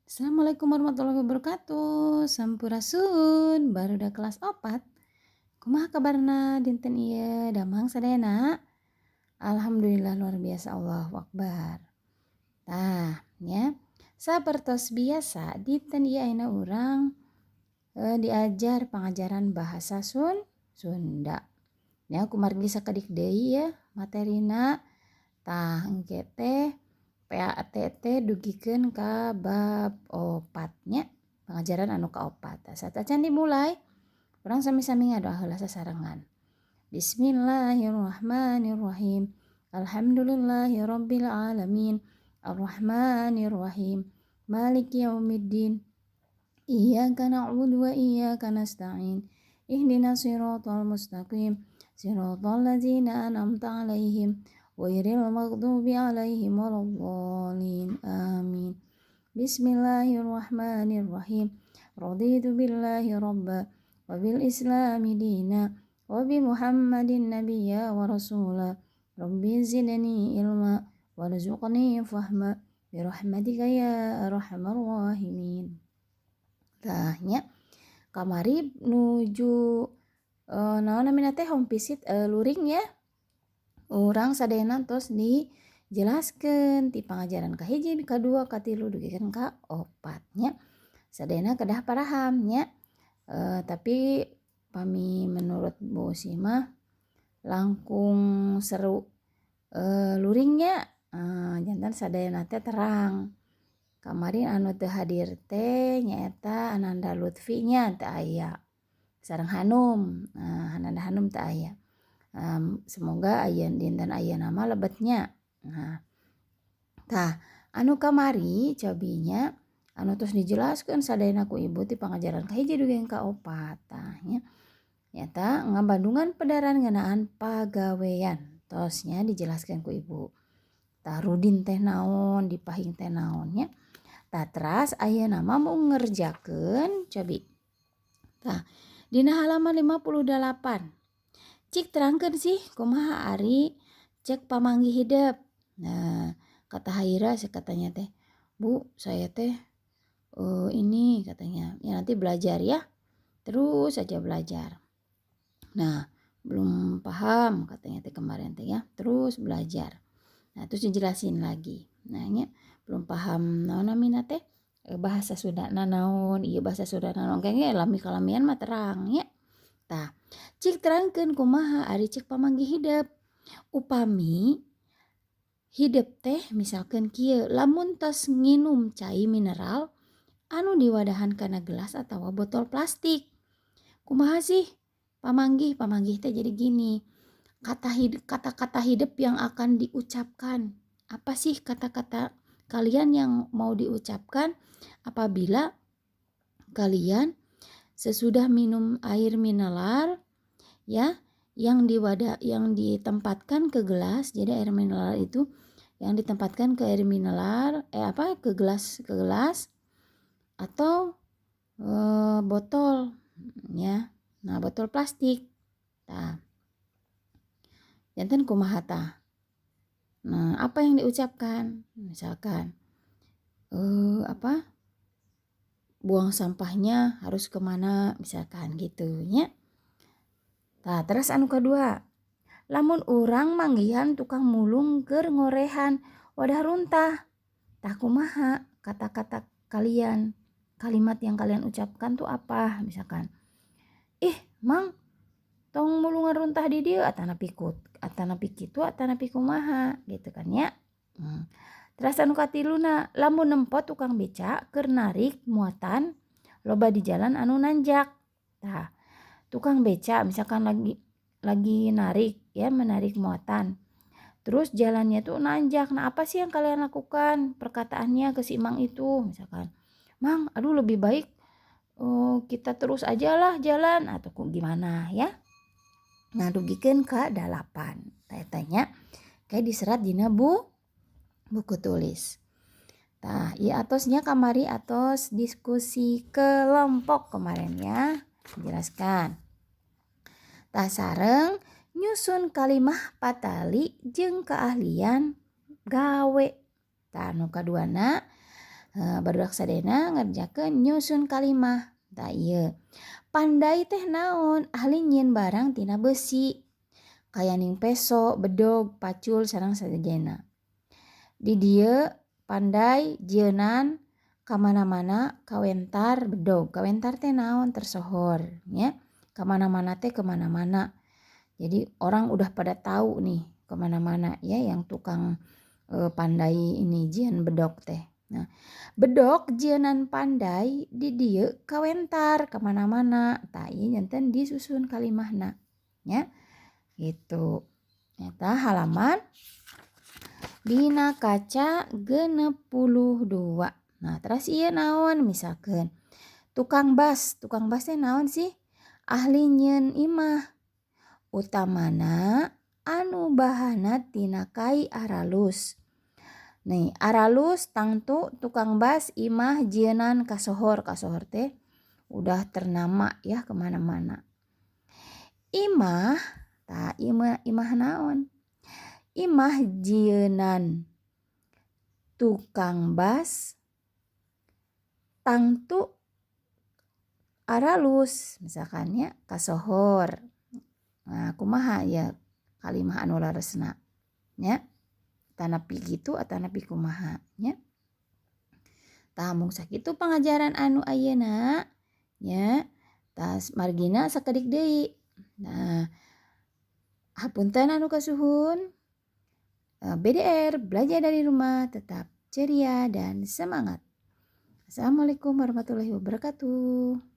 Assalamualaikum warahmatullahi wabarakatuh. Sampurasun, barudak kelas 4. Kumaha kabarna dinten ieu damang sadayana? Alhamdulillah luar biasa, Allahu akbar. Tah, nya sapertos biasa dinten ieu ayeuna urang diajar pengajaran bahasa Sunda. Nya kumargi sakedik deui ya materina. Tah engke teh PATT dugikeun ka bab 4 nya pengajaran anu kaopat. Satacan dimulai urang sami-sami ngadoa heula sasarengan. Bismillahirrahmanirrahim. Alhamdulillahirabbil alamin. Arrahmanirrahim. Maliki yaumiddin. Iyyaka na'budu wa iyyaka nasta'in. Ihdinas siratal mustaqim. Siratal ladzina an'amta 'alaihim ghairil maghdubi 'alaihim waladdallin. Amin. Bismillahirrahmanirrahim. Raditu billahi rabba wa bil islami dina wa bi Muhammadin nabiyya wa rasula. Rabbi zidni ilma warzuqni fahma bi rahmatika ya arhamar rahimin. Tahnya kamari nuju naon namina teh home visit luring ya. Urang sadayana tos dijelaskeun ti pangajaran kahiji, kadua, katilu dugikeun ka opatnya. Sadayana kedah paraham nya. Tapi pami menurut Bu Sima langkung seru luringnya jantan sadayana teh terang. Kamarin anu teu hadir teh nyaeta Ananda Lutfi nya teu aya. Sareng Hanum. Ananda Hanum teu aya. Semoga aya dinten ayeuna mah lebetnya. Tah anu kamari cobinya anu tos dijelaskeun sadayana ku ibu ti pangajaran kahiji dugikeun ka opat. Tah nya nyata ngabandungan pedaran ngeunaan pagawean tosnya dijelaskeun ku ibu. Tah rudin teh naon, dipahing teh naon nya. Tah teras ayeuna mah mau ngerjakeun cobi. Tah dina halaman 58. Cik terangkeun sih kumaha ari cek pamanggih hidup. Nah, kata Haira katanya teh, "Bu, saya teh ini," katanya. "Ya nanti belajar ya." Terus saja belajar. Nah, belum paham katanya teh kemarin teh ya. Terus belajar. Nah, terus dijelasin lagi. Nah, nya belum paham naon namina teh bahasa Sundana naon, ieu bahasa Sundana naon kayaknya lami kalamian mah terang nya. Tah, cik terangkeun kumaha ari cek pamanggih hidup. Upami hidup teh misalkan kieu, lamun tos nginum cai mineral anu diwadahan kana gelas atawa botol plastik. Kumaha sih pamanggih teh jadi gini. Kata-kata hidup yang akan diucapkan. Apa sih kata-kata kalian yang mau diucapkan apabila kalian sesudah minum air mineral ya yang ditempatkan ke gelas. Jadi air mineral itu yang ditempatkan ke air mineral ke gelas atau botol ya. Nah, botol plastik. Nah, janten kumaha tah. Nah, apa yang diucapkan? Misalkan buang sampahnya harus kemana misalkan gitu nya. Nah, terus anu kedua, lamun urang manggihan tukang mulung keur ngorehan wadah runtah. Tah kumaha kata-kata kalian, kalimat yang kalian ucapkan tuh apa? Misalkan, "Ih, Mang, tong mulungan runtah di dieu atana pikut, atana pikitu, atana pikumaha," gitu kan ya. Terus anu katiluna, lamun nempot tukang beca keur narik muatan loba di jalan anu nanjak. Tah, tukang beca misalkan lagi narik ya, menarik muatan. Terus jalannya tuh nanjak. Nah, apa sih yang kalian lakukan? Perkataannya ke si Mang itu misalkan, "Mang, aduh lebih baik kita terus aja lah jalan," atau gimana ya. Nah, dugikeun ka 8. Tanya kayak diserat dina buku tulis. Tah, ieu atosnya kamari atos diskusi kelompok kemarin ya. Jelaskan. Tah sareng nyusun kalimah patali jeung keahlian gawe. Tah anu kaduana Barudak sadayana ngerjakeun nyusun kalimah. Tah ieu. Pandai teh naon? Ahli nyieun barang tina besi. Kayaning peso, bedog, pacul sareng sadayana. Di dieu pandai jieunan kamana-mana kawentar bedog. Kawentar teh naon? Tersohor ya. Kamana-mana teh kemana-mana. Jadi orang udah pada tahu nih kemana-mana ya yang tukang pandai ini jieun bedog teh. Nah, bedog jieunan pandai di dieu kawentar kemana-mana. Tah ieu janten disusun kalimahna ya. Gitu. Eta halaman dina kaca 62. Nah, terus ieu naon misalkan tukang bas teh naon sih? Ahli nyieun imah. Utamana anu bahana tina kai aralus. Nih, aralus tangtu tukang bas imah jieunan kasohor. Kasohor teh udah ternama ya kemana-mana. Imah, tah imah naon? Imah jieunan tukang bas tangtu aralus misalkan ya kasohor. Nah, kumaha ya kalimah anu laresna nya? Tanapi gitu atau tanapi kumaha nya? Tah mung sakitu pangajaran anu ayeuna nya. Tas margina sakedik deui. Nah, hapunten anu kasuhun. BDR belajar dari rumah tetap ceria dan semangat. Assalamualaikum warahmatullahi wabarakatuh.